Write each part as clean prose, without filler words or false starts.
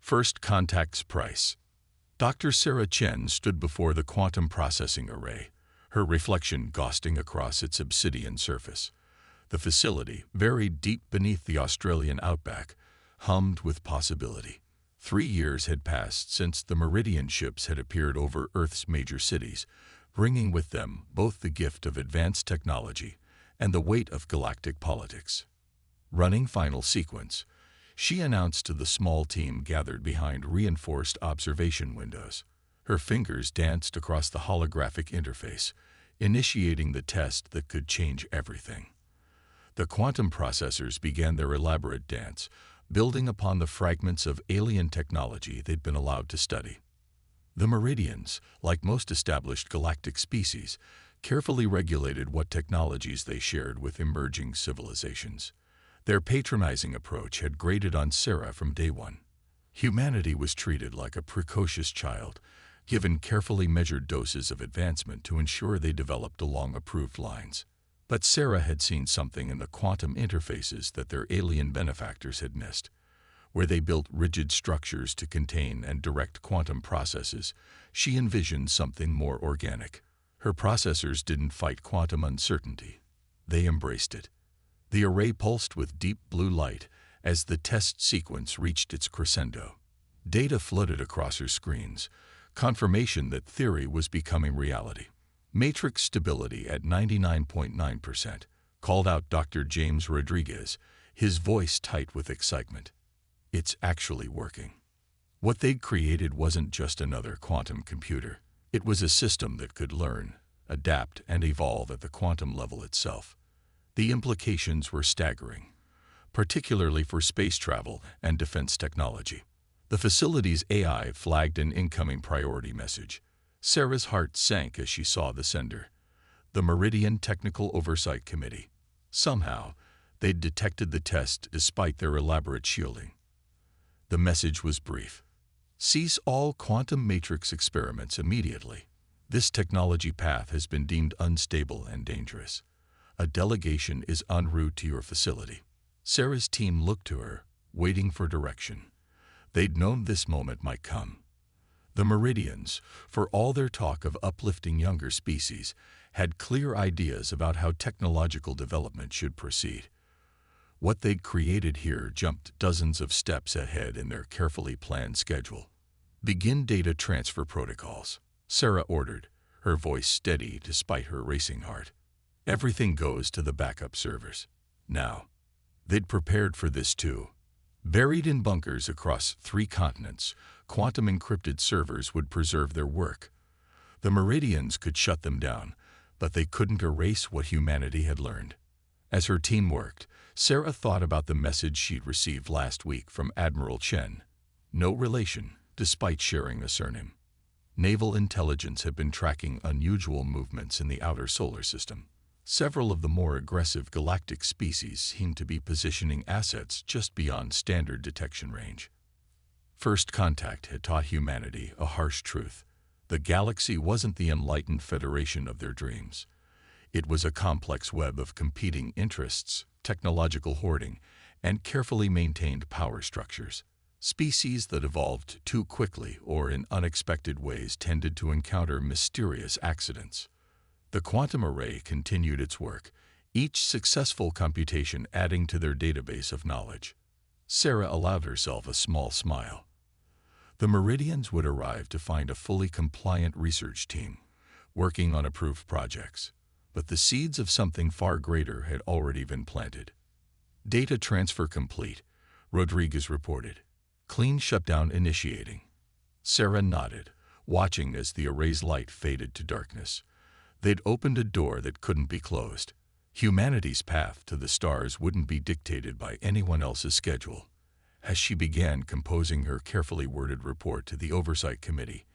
First contact's price. Dr. Sarah Chen stood before the quantum processing array, her reflection ghosting across its obsidian surface. The facility, buried deep beneath the Australian outback, hummed with possibility. 3 years had passed since the Meridian ships had appeared over Earth's major cities, bringing with them both the gift of advanced technology and the weight of galactic politics. Running final sequence, she announced to the small team gathered behind reinforced observation windows. Her fingers danced across the holographic interface, initiating the test that could change everything. The quantum processors began their elaborate dance, building upon the fragments of alien technology they'd been allowed to study. The Meridians, like most established galactic species, carefully regulated what technologies they shared with emerging civilizations. Their patronizing approach had grated on Sarah from day one. Humanity was treated like a precocious child, given carefully measured doses of advancement to ensure they developed along approved lines. But Sarah had seen something in the quantum interfaces that their alien benefactors had missed. Where they built rigid structures to contain and direct quantum processes, she envisioned something more organic. Her processors didn't fight quantum uncertainty. They embraced it. The array pulsed with deep blue light as the test sequence reached its crescendo. Data flooded across her screens, confirmation that theory was becoming reality. Matrix stability at 99.9%, called out Dr. James Rodriguez, his voice tight with excitement. It's actually working. What they'd created wasn't just another quantum computer. It was a system that could learn, adapt, and evolve at the quantum level itself. The implications were staggering, particularly for space travel and defense technology. The facility's AI flagged an incoming priority message. Sarah's heart sank as she saw the sender. The Meridian Technical Oversight Committee. Somehow, they'd detected the test despite their elaborate shielding. The message was brief. Cease all quantum matrix experiments immediately. This technology path has been deemed unstable and dangerous. A delegation is en route to your facility. Sarah's team looked to her, waiting for direction. They'd known this moment might come. The Meridians, for all their talk of uplifting younger species, had clear ideas about how technological development should proceed. What they'd created here jumped dozens of steps ahead in their carefully planned schedule. Begin data transfer protocols, Sarah ordered, her voice steady despite her racing heart. Everything goes to the backup servers. Now, they'd prepared for this too. Buried in bunkers across 3 continents, quantum-encrypted servers would preserve their work. The Meridians could shut them down, but they couldn't erase what humanity had learned. As her team worked, Sarah thought about the message she'd received last week from Admiral Chen. No relation, despite sharing a surname. Naval intelligence had been tracking unusual movements in the outer solar system. Several of the more aggressive galactic species seemed to be positioning assets just beyond standard detection range. First contact had taught humanity a harsh truth. The galaxy wasn't the enlightened federation of their dreams. It was a complex web of competing interests, technological hoarding, and carefully maintained power structures. Species that evolved too quickly or in unexpected ways tended to encounter mysterious accidents. The quantum array continued its work, each successful computation adding to their database of knowledge. Sarah allowed herself a small smile. The Meridians would arrive to find a fully compliant research team, working on approved projects. But the seeds of something far greater had already been planted. Data transfer complete, Rodriguez reported. Clean shutdown initiating. Sarah nodded, watching as the array's light faded to darkness. They'd opened a door that couldn't be closed. Humanity's path to the stars wouldn't be dictated by anyone else's schedule. As she began composing her carefully worded report to the Oversight Committee,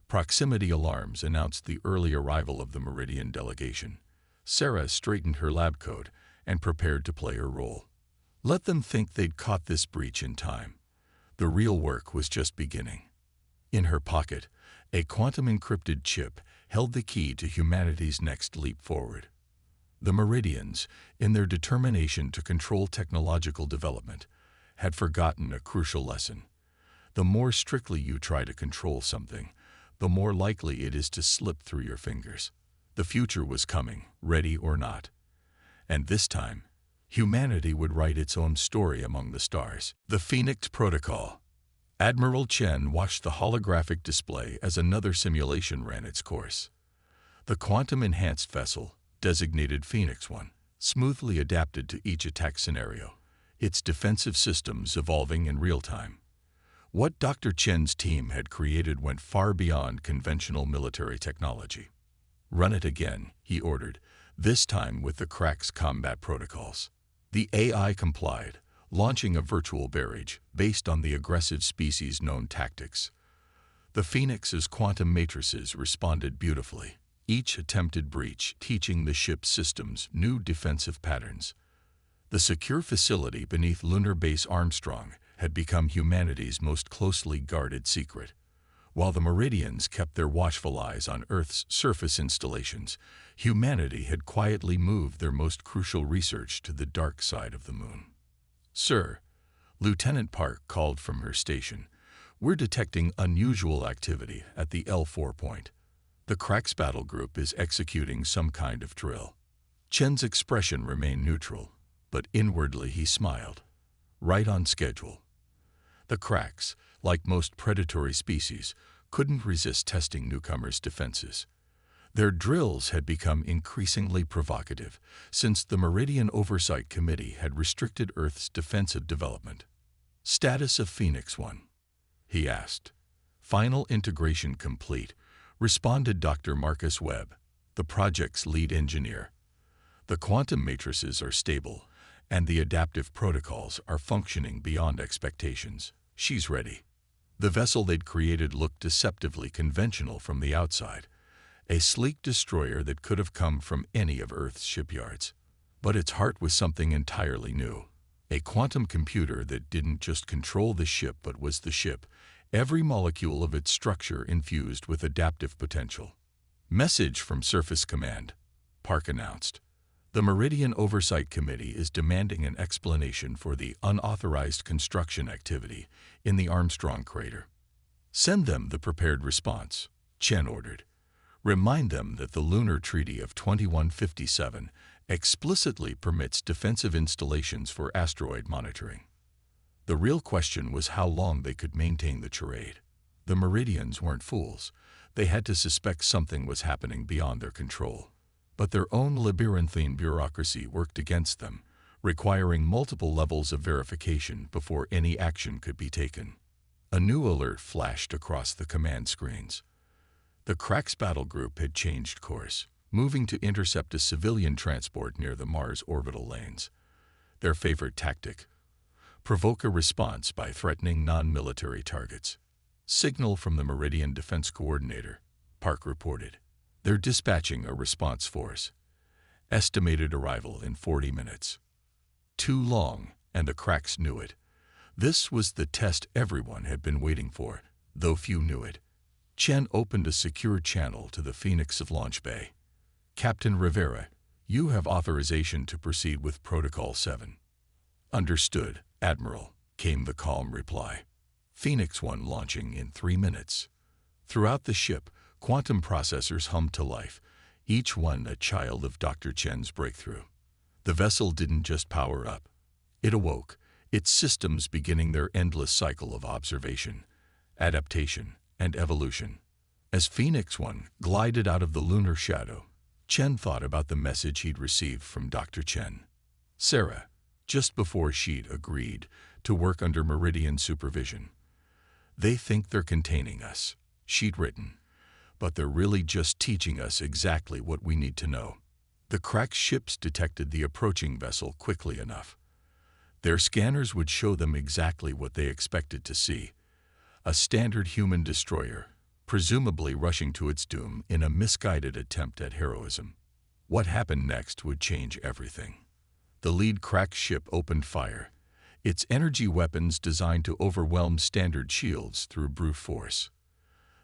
proximity alarms announced the early arrival of the Meridian delegation. Sarah straightened her lab coat and prepared to play her role. Let them think they'd caught this breach in time. The real work was just beginning. In her pocket, a quantum-encrypted chip held the key to humanity's next leap forward. The Meridians, in their determination to control technological development, had forgotten a crucial lesson. The more strictly you try to control something, the more likely it is to slip through your fingers. The future was coming, ready or not. And this time, humanity would write its own story among the stars. The Phoenix Protocol. Admiral Chen watched the holographic display as another simulation ran its course. The quantum-enhanced vessel, designated Phoenix 1, smoothly adapted to each attack scenario, its defensive systems evolving in real time. What Dr. Chen's team had created went far beyond conventional military technology. "Run it again," he ordered, this time with the Crack's combat protocols. The AI complied, launching a virtual barrage based on the aggressive species' known tactics. The Phoenix's quantum matrices responded beautifully, each attempted breach teaching the ship's systems new defensive patterns. The secure facility beneath Lunar Base Armstrong had become humanity's most closely guarded secret. While the Meridians kept their watchful eyes on Earth's surface installations, humanity had quietly moved their most crucial research to the dark side of the moon. "Sir," Lieutenant Park called from her station, "we're detecting unusual activity at the L4 point. The Crack's battle group is executing some kind of drill." Chen's expression remained neutral, but inwardly he smiled. Right on schedule. The Cracks, like most predatory species, couldn't resist testing newcomers' defenses. Their drills had become increasingly provocative since the Meridian Oversight Committee had restricted Earth's defensive development. "Status of Phoenix 1?" he asked. "Final integration complete," responded Dr. Marcus Webb, the project's lead engineer. "The quantum matrices are stable, and the adaptive protocols are functioning beyond expectations. She's ready." The vessel they'd created looked deceptively conventional from the outside, a sleek destroyer that could have come from any of Earth's shipyards. But its heart was something entirely new. A quantum computer that didn't just control the ship but was the ship, every molecule of its structure infused with adaptive potential. "Message from Surface Command," Park announced. "The Meridian Oversight Committee is demanding an explanation for the unauthorized construction activity in the Armstrong crater." "Send them the prepared response," Chen ordered. "Remind them that the Lunar Treaty of 2157 explicitly permits defensive installations for asteroid monitoring." The real question was how long they could maintain the charade. The Meridians weren't fools. They had to suspect something was happening beyond their control. But their own labyrinthine bureaucracy worked against them, requiring multiple levels of verification before any action could be taken. A new alert flashed across the command screens. The Crack's battle group had changed course, moving to intercept a civilian transport near the Mars orbital lanes. Their favorite tactic: provoke a response by threatening non-military targets. "Signal from the Meridian Defense Coordinator," Park reported. "They're dispatching a response force. Estimated arrival in 40 minutes. Too long, and the Cracks knew it. This was the test everyone had been waiting for, though few knew it. Chen opened a secure channel to the Phoenix's launch bay. "Captain Rivera, you have authorization to proceed with Protocol 7. "Understood, Admiral," came the calm reply. Phoenix 1 launching in 3 minutes. Throughout the ship, quantum processors hummed to life, each one a child of Dr. Chen's breakthrough. The vessel didn't just power up. It awoke, its systems beginning their endless cycle of observation, adaptation, and evolution. As Phoenix 1 glided out of the lunar shadow, Chen thought about the message he'd received from Dr. Chen. "Sarah," just before she'd agreed to work under Meridian supervision. "They think they're containing us," she'd written. "But they're really just teaching us exactly what we need to know." The Crack ships detected the approaching vessel quickly enough. Their scanners would show them exactly what they expected to see: a standard human destroyer, presumably rushing to its doom in a misguided attempt at heroism. What happened next would change everything. The lead Crack ship opened fire, its energy weapons designed to overwhelm standard shields through brute force.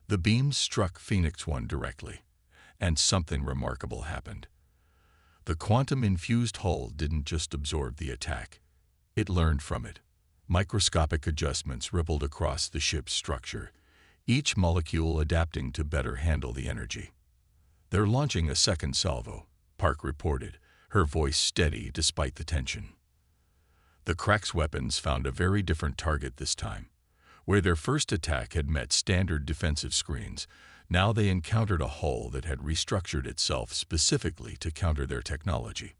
The beams struck Phoenix 1 directly, and something remarkable happened. The quantum-infused hull didn't just absorb the attack. It learned from it. Microscopic adjustments rippled across the ship's structure, each molecule adapting to better handle the energy. "They're launching a second salvo," Park reported, her voice steady despite the tension. The Crack's weapons found a very different target this time. Where their first attack had met standard defensive screens, now they encountered a hull that had restructured itself specifically to counter their technology.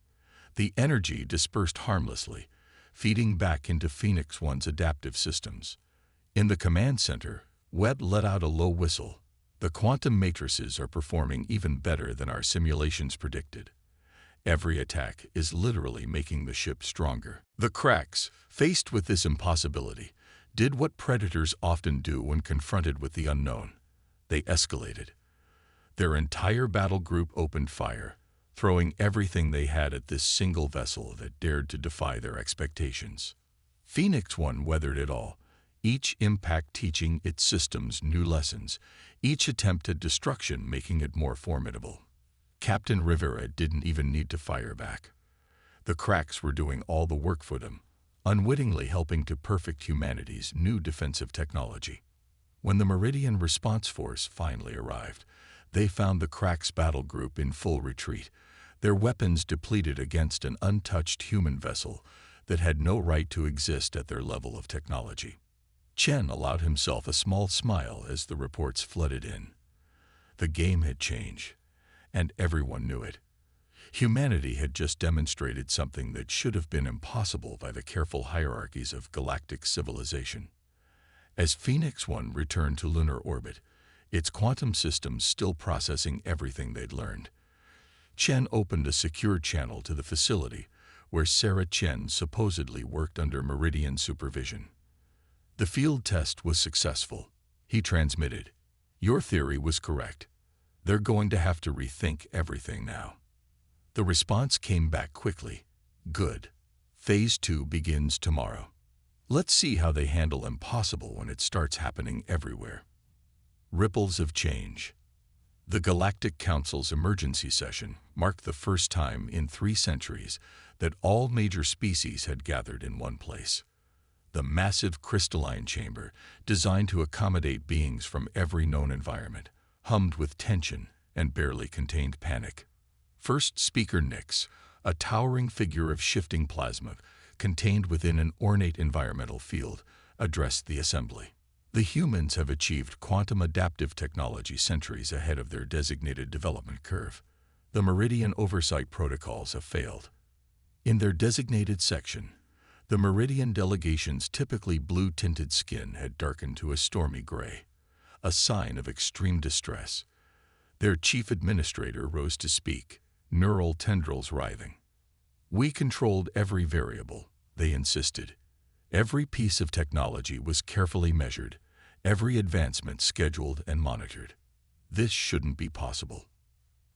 The energy dispersed harmlessly, feeding back into Phoenix One's adaptive systems. In the command center, Webb let out a low whistle. "The quantum matrices are performing even better than our simulations predicted. Every attack is literally making the ship stronger." The Cracks, faced with this impossibility, did what predators often do when confronted with the unknown. They escalated. Their entire battle group opened fire, throwing everything they had at this single vessel that dared to defy their expectations. Phoenix One weathered it all, each impact teaching its systems new lessons, each attempt at destruction making it more formidable. Captain Rivera didn't even need to fire back. The Cracks were doing all the work for them, unwittingly helping to perfect humanity's new defensive technology. When the Meridian Response Force finally arrived, they found the Cracks battle group in full retreat, their weapons depleted against an untouched human vessel that had no right to exist at their level of technology. Chen allowed himself a small smile as the reports flooded in. The game had changed, and everyone knew it. Humanity had just demonstrated something that should have been impossible by the careful hierarchies of galactic civilization. As Phoenix One returned to lunar orbit, its quantum systems still processing everything they'd learned, Chen opened a secure channel to the facility where Sarah Chen supposedly worked under Meridian supervision. "The field test was successful," he transmitted. "Your theory was correct. They're going to have to rethink everything now." The response came back quickly. "Good. Phase 2 begins tomorrow. Let's see how they handle impossible when it starts happening everywhere." Ripples of change. The Galactic Council's emergency session marked the first time in 3 centuries that all major species had gathered in one place. The massive crystalline chamber, designed to accommodate beings from every known environment, hummed with tension and barely contained panic. First speaker Nix, a towering figure of shifting plasma, contained within an ornate environmental field, addressed the assembly. "The humans have achieved quantum adaptive technology centuries ahead of their designated development curve. The Meridian oversight protocols have failed." In their designated section, the Meridian delegation's typically blue-tinted skin had darkened to a stormy gray, a sign of extreme distress. Their chief administrator rose to speak, neural tendrils writhing. "We controlled every variable," they insisted. "Every piece of technology was carefully measured, every advancement scheduled and monitored. This shouldn't be possible."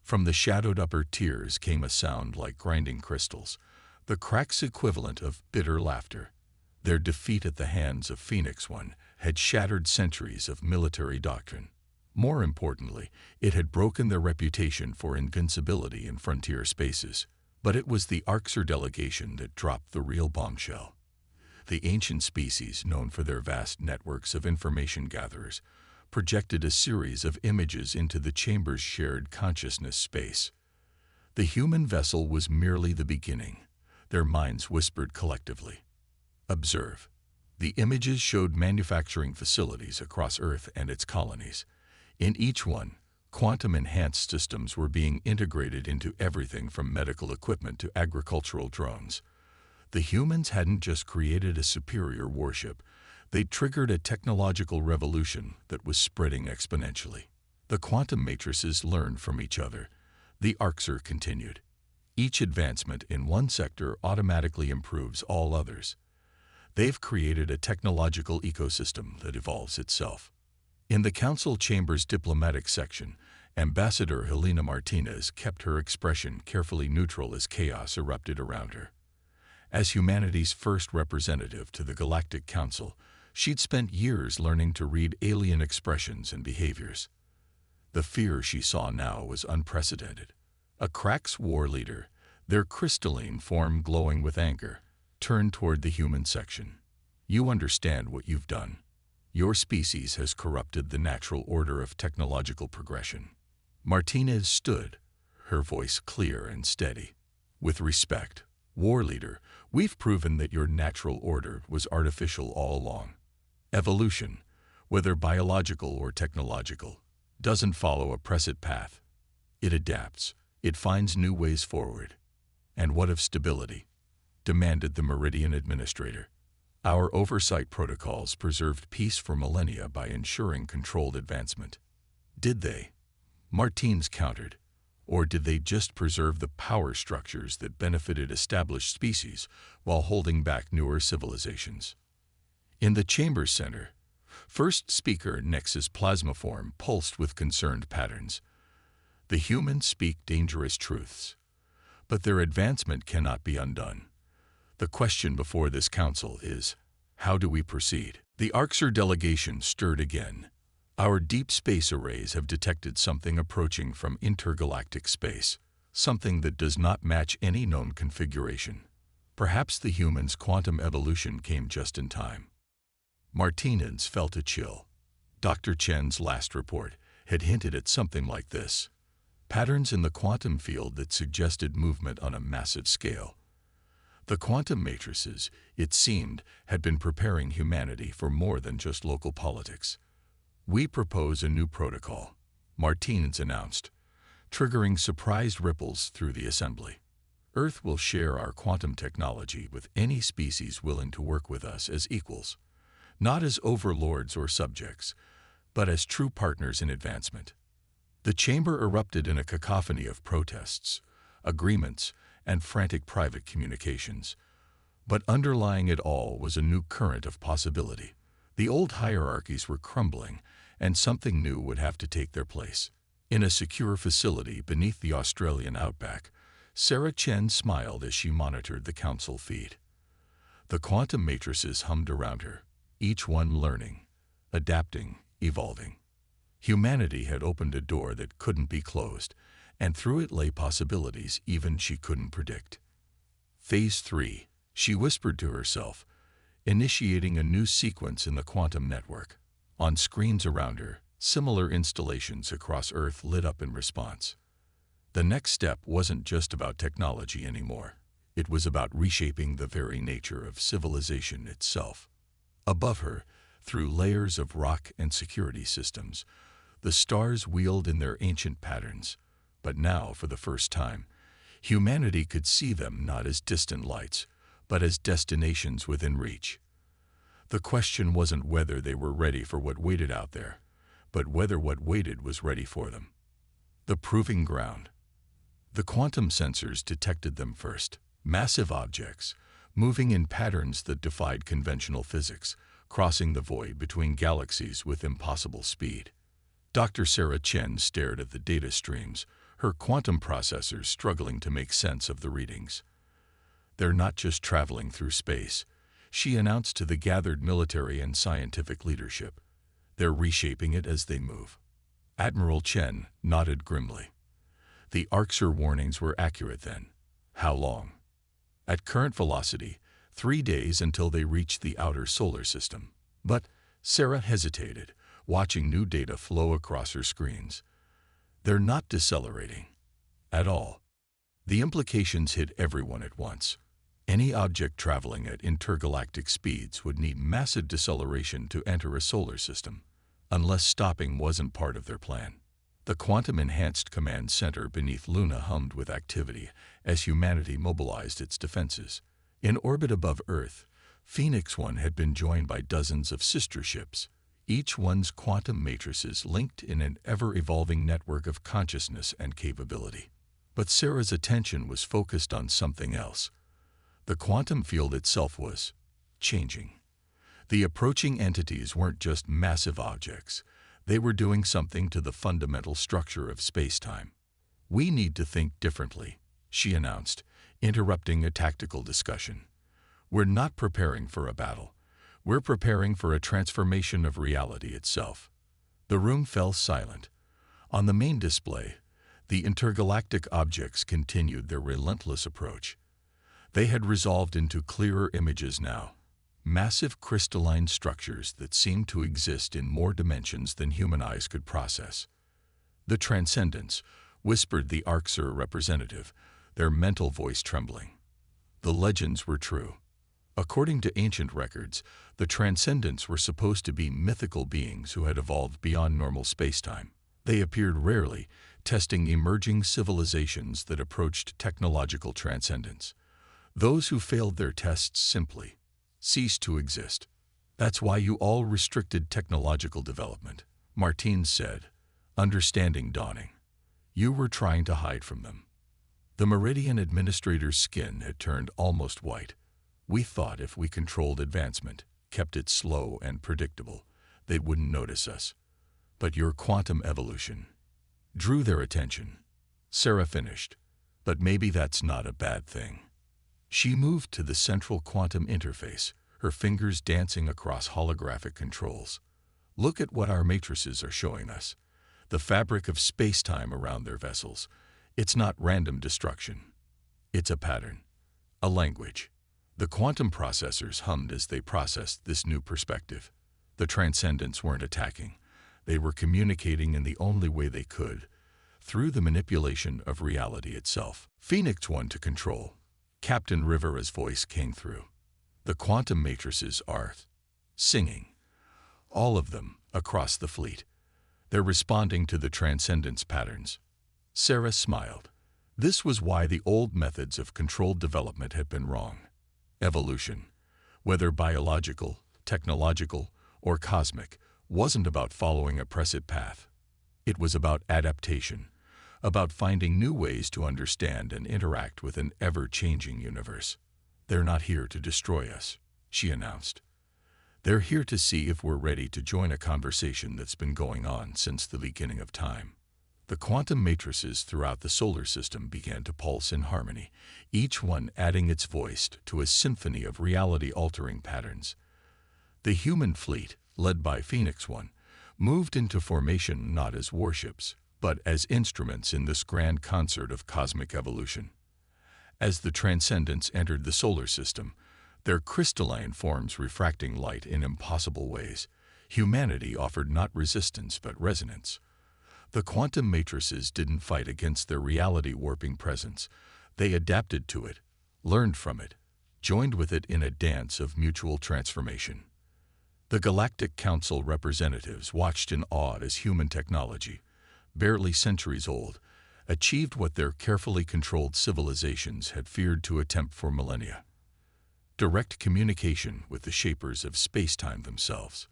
From the shadowed upper tiers came a sound like grinding crystals, the Cracks' equivalent of bitter laughter. Their defeat at the hands of Phoenix One had shattered centuries of military doctrine. More importantly, it had broken their reputation for invincibility in frontier spaces. But it was the Arxer delegation that dropped the real bombshell. The ancient species, known for their vast networks of information gatherers, projected a series of images into the chamber's shared consciousness space. The human vessel was merely the beginning, their minds whispered collectively. "Observe." The images showed manufacturing facilities across Earth and its colonies. In each one, quantum-enhanced systems were being integrated into everything from medical equipment to agricultural drones. The humans hadn't just created a superior warship, they'd triggered a technological revolution that was spreading exponentially. The quantum matrices learned from each other, the Arxer continued. Each advancement in one sector automatically improves all others. They've created a technological ecosystem that evolves itself. In the council chamber's diplomatic section, Ambassador Helena Martinez kept her expression carefully neutral as chaos erupted around her. As humanity's first representative to the Galactic Council, she'd spent years learning to read alien expressions and behaviors. The fear she saw now was unprecedented. A Cracks war leader, their crystalline form glowing with anger, turned toward the human section. You understand what you've done. Your species has corrupted the natural order of technological progression." Martinez stood, her voice clear and steady. "With respect, war leader, we've proven that your natural order was artificial all along. Evolution, whether biological or technological, doesn't follow a preset path. It adapts. It finds new ways forward." "And what of stability?" demanded the Meridian administrator. "Our oversight protocols preserved peace for millennia by ensuring controlled advancement." "Did they?" Martinez countered. "Or did they just preserve the power structures that benefited established species while holding back newer civilizations?" In the chamber's center, first speaker Nexus Plasmaform pulsed with concerned patterns. "The humans speak dangerous truths, but their advancement cannot be undone. The question before this council is, how do we proceed?" The Arxer delegation stirred again. "Our deep space arrays have detected something approaching from intergalactic space, something that does not match any known configuration. Perhaps the humans' quantum evolution came just in time." Martinez felt a chill. Dr. Chen's last report had hinted at something like this: patterns in the quantum field that suggested movement on a massive scale. The quantum matrices, it seemed, had been preparing humanity for more than just local politics. "We propose a new protocol," Martinez announced, triggering surprised ripples through the assembly. "Earth will share our quantum technology with any species willing to work with us as equals, not as overlords or subjects, but as true partners in advancement." The chamber erupted in a cacophony of protests, agreements, and frantic private communications. But underlying it all was a new current of possibility. The old hierarchies were crumbling, and something new would have to take their place. In a secure facility beneath the Australian outback, Sarah Chen smiled as she monitored the council feed. The quantum matrices hummed around her, each one learning, adapting, evolving. Humanity had opened a door that couldn't be closed, and through it lay possibilities even she couldn't predict. Phase 3, she whispered to herself, initiating a new sequence in the quantum network. On screens around her, similar installations across Earth lit up in response. The next step wasn't just about technology anymore. It was about reshaping the very nature of civilization itself. Above her, through layers of rock and security systems, the stars wheeled in their ancient patterns. But now, for the first time, humanity could see them not as distant lights, but as destinations within reach. The question wasn't whether they were ready for what waited out there, but whether what waited was ready for them. The proving ground. The quantum sensors detected them first. Massive objects, moving in patterns that defied conventional physics, crossing the void between galaxies with impossible speed. Dr. Sarah Chen stared at the data streams, her quantum processors struggling to make sense of the readings. "They're not just traveling through space," she announced to the gathered military and scientific leadership. "They're reshaping it as they move." Admiral Chen nodded grimly. The Arxer warnings were accurate then. How long? At current velocity, 3 days until they reached the outer solar system. But Sarah hesitated, watching new data flow across her screens. "They're not decelerating. At all." The implications hit everyone at once. Any object traveling at intergalactic speeds would need massive deceleration to enter a solar system, unless stopping wasn't part of their plan. The quantum-enhanced command center beneath Luna hummed with activity as humanity mobilized its defenses. In orbit above Earth, Phoenix 1 had been joined by dozens of sister ships, each one's quantum matrices linked in an ever-evolving network of consciousness and capability. But Sarah's attention was focused on something else. The quantum field itself was changing. The approaching entities weren't just massive objects. They were doing something to the fundamental structure of space-time. "We need to think differently," she announced, interrupting a tactical discussion. "We're not preparing for a battle. We're preparing for a transformation of reality itself." The room fell silent. On the main display, the intergalactic objects continued their relentless approach. They had resolved into clearer images now, massive crystalline structures that seemed to exist in more dimensions than human eyes could process. "The Transcendence," whispered the Arxur representative, their mental voice trembling. The legends were true. According to ancient records, the Transcendents were supposed to be mythical beings who had evolved beyond normal spacetime. They appeared rarely, testing emerging civilizations that approached technological transcendence. Those who failed their tests simply ceased to exist. "That's why you all restricted technological development," Martine said, understanding dawning. "You were trying to hide from them." The Meridian administrator's skin had turned almost white. "We thought if we controlled advancement, kept it slow and predictable, they wouldn't notice us. But your quantum evolution drew their attention," Sarah finished. "But maybe that's not a bad thing." She moved to the central quantum interface, her fingers dancing across holographic controls. "Look at what our matrices are showing us. The fabric of space-time around their vessels. It's not random destruction. It's a pattern, a language." The quantum processors hummed as they processed this new perspective. The Transcendents weren't attacking. They were communicating in the only way they could, through the manipulation of reality itself. "Phoenix One to control," Captain Rivera's voice came through. "The quantum matrices are singing. All of them, across the fleet. They're responding to the Transcendence patterns." Sarah smiled. This was why the old methods of controlled development had been wrong. Evolution, whether biological, technological, or cosmic, wasn't about following a preset path. It was about adaptation, about finding new ways to understand and interact with an ever-changing universe. "They're not here to destroy us," she announced. "They're here to see if we're ready to join a conversation that's been going on since the beginning of time." The quantum matrices throughout the solar system began to pulse in harmony, each one adding its voice to a symphony of reality-altering patterns. The human fleet, led by Phoenix One, moved into formation not as warships, but as instruments in this grand concert of cosmic evolution. As the Transcendents entered the solar system, their crystalline forms refracting light in impossible ways, humanity offered not resistance but resonance. The quantum matrices didn't fight against their reality-warping presence. They adapted to it, learned from it, joined with it in a dance of mutual transformation. The Galactic Council representatives watched in awe as human technology, barely centuries old, achieved what their carefully controlled civilizations had feared to attempt for millennia: direct communication with the shapers of space-time themselves.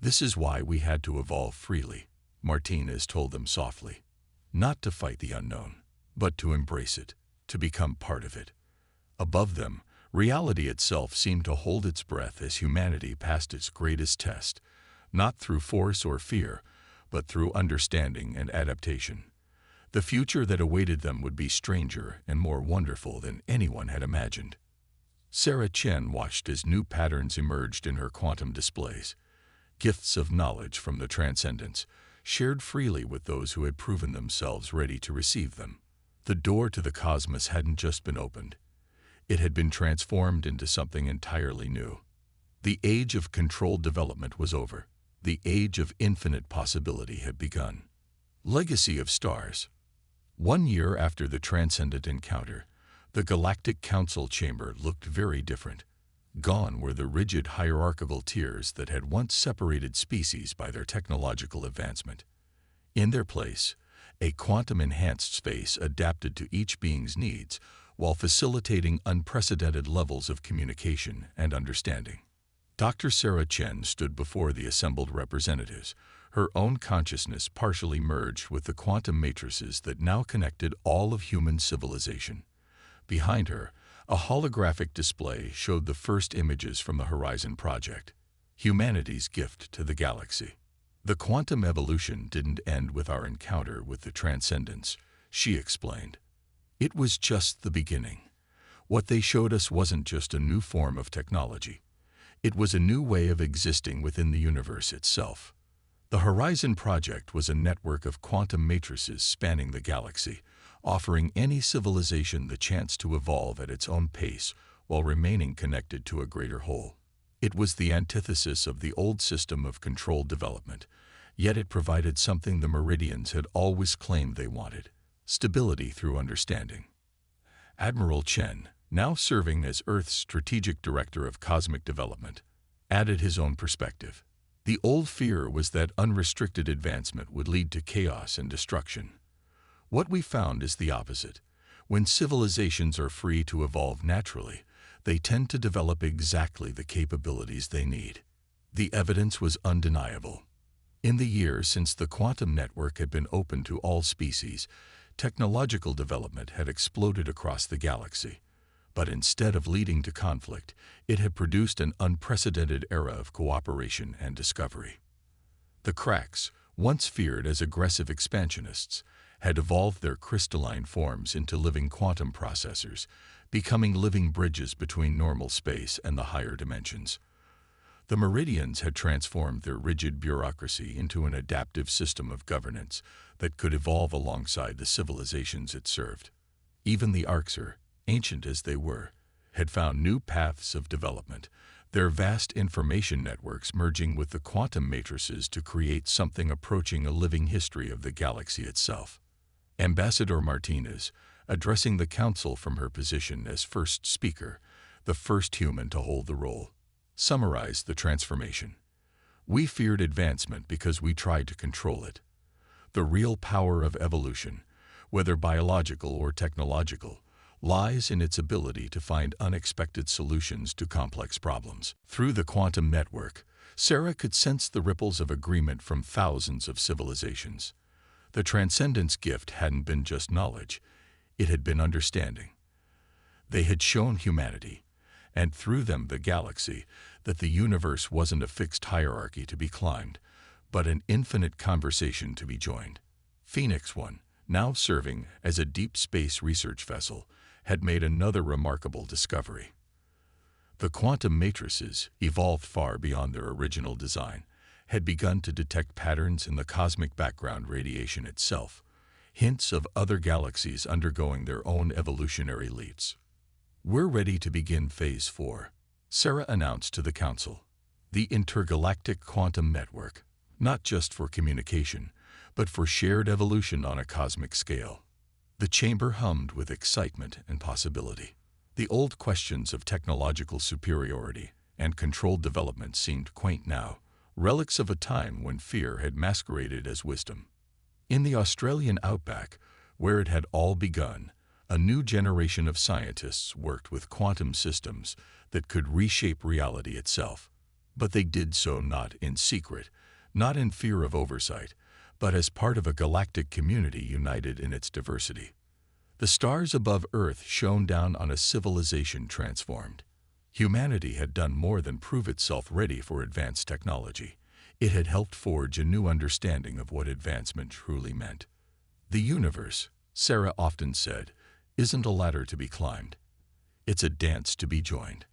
"This is why we had to evolve freely," Martinez told them softly. "Not to fight the unknown, but to embrace it, to become part of it." Above them, reality itself seemed to hold its breath as humanity passed its greatest test, not through force or fear, but through understanding and adaptation. The future that awaited them would be stranger and more wonderful than anyone had imagined. Sarah Chen watched as new patterns emerged in her quantum displays, gifts of knowledge from the Transcendents, shared freely with those who had proven themselves ready to receive them. The door to the cosmos hadn't just been opened. It had been transformed into something entirely new. The age of controlled development was over. The age of infinite possibility had begun. Legacy of Stars. 1 year after the transcendent encounter, the Galactic Council chamber looked very different. Gone were the rigid hierarchical tiers that had once separated species by their technological advancement. In their place, a quantum-enhanced space adapted to each being's needs while facilitating unprecedented levels of communication and understanding. Dr. Sarah Chen stood before the assembled representatives, her own consciousness partially merged with the quantum matrices that now connected all of human civilization. Behind her, a holographic display showed the first images from the Horizon Project, humanity's gift to the galaxy. "The quantum evolution didn't end with our encounter with the Transcendents," she explained. "It was just the beginning. What they showed us wasn't just a new form of technology. It was a new way of existing within the universe itself. The Horizon Project was a network of quantum matrices spanning the galaxy, offering any civilization the chance to evolve at its own pace while remaining connected to a greater whole. It was the antithesis of the old system of controlled development, yet it provided something the Meridians had always claimed they wanted: stability through understanding. Admiral Chen, now serving as Earth's strategic director of cosmic development, added his own perspective. The old fear was that unrestricted advancement would lead to chaos and destruction. What we found is the opposite. When civilizations are free to evolve naturally, they tend to develop exactly the capabilities they need. The evidence was undeniable. In the years since the quantum network had been open to all species, technological development had exploded across the galaxy. But instead of leading to conflict, it had produced an unprecedented era of cooperation and discovery. The cracks, once feared as aggressive expansionists, had evolved their crystalline forms into living quantum processors, becoming living bridges between normal space and the higher dimensions. The Meridians had transformed their rigid bureaucracy into an adaptive system of governance that could evolve alongside the civilizations it served. Even the Orcs, ancient as they were, had found new paths of development, their vast information networks merging with the quantum matrices to create something approaching a living history of the galaxy itself. Ambassador Martinez, addressing the Council from her position as first speaker, the first human to hold the role, summarized the transformation. We feared advancement because we tried to control it. The real power of evolution, whether biological or technological, lies in its ability to find unexpected solutions to complex problems. Through the quantum network, Sarah could sense the ripples of agreement from thousands of civilizations. The Transcendence gift hadn't been just knowledge, it had been understanding. They had shown humanity, and through them the galaxy, that the universe wasn't a fixed hierarchy to be climbed, but an infinite conversation to be joined. Phoenix 1, now serving as a deep space research vessel, had made another remarkable discovery. The quantum matrices, evolved far beyond their original design, had begun to detect patterns in the cosmic background radiation itself, hints of other galaxies undergoing their own evolutionary leaps. "We're ready to begin Phase 4, Sarah announced to the Council. The intergalactic quantum network, not just for communication, but for shared evolution on a cosmic scale. The chamber hummed with excitement and possibility. The old questions of technological superiority and controlled development seemed quaint now, relics of a time when fear had masqueraded as wisdom. In the Australian outback, where it had all begun, a new generation of scientists worked with quantum systems that could reshape reality itself. But they did so not in secret, not in fear of oversight, but as part of a galactic community united in its diversity. The stars above Earth shone down on a civilization transformed. Humanity had done more than prove itself ready for advanced technology. It had helped forge a new understanding of what advancement truly meant. The universe, Sarah often said, isn't a ladder to be climbed. It's a dance to be joined,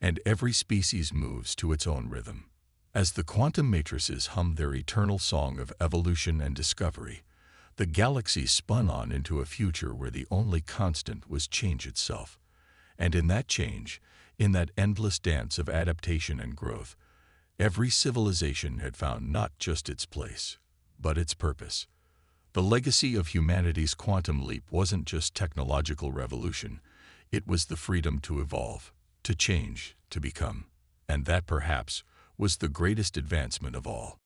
and every species moves to its own rhythm. As the quantum matrices hummed their eternal song of evolution and discovery, the galaxy spun on into a future where the only constant was change itself. And in that change, in that endless dance of adaptation and growth, every civilization had found not just its place, but its purpose. The legacy of humanity's quantum leap wasn't just technological revolution, it was the freedom to evolve, to change, to become. And that perhaps was the greatest advancement of all.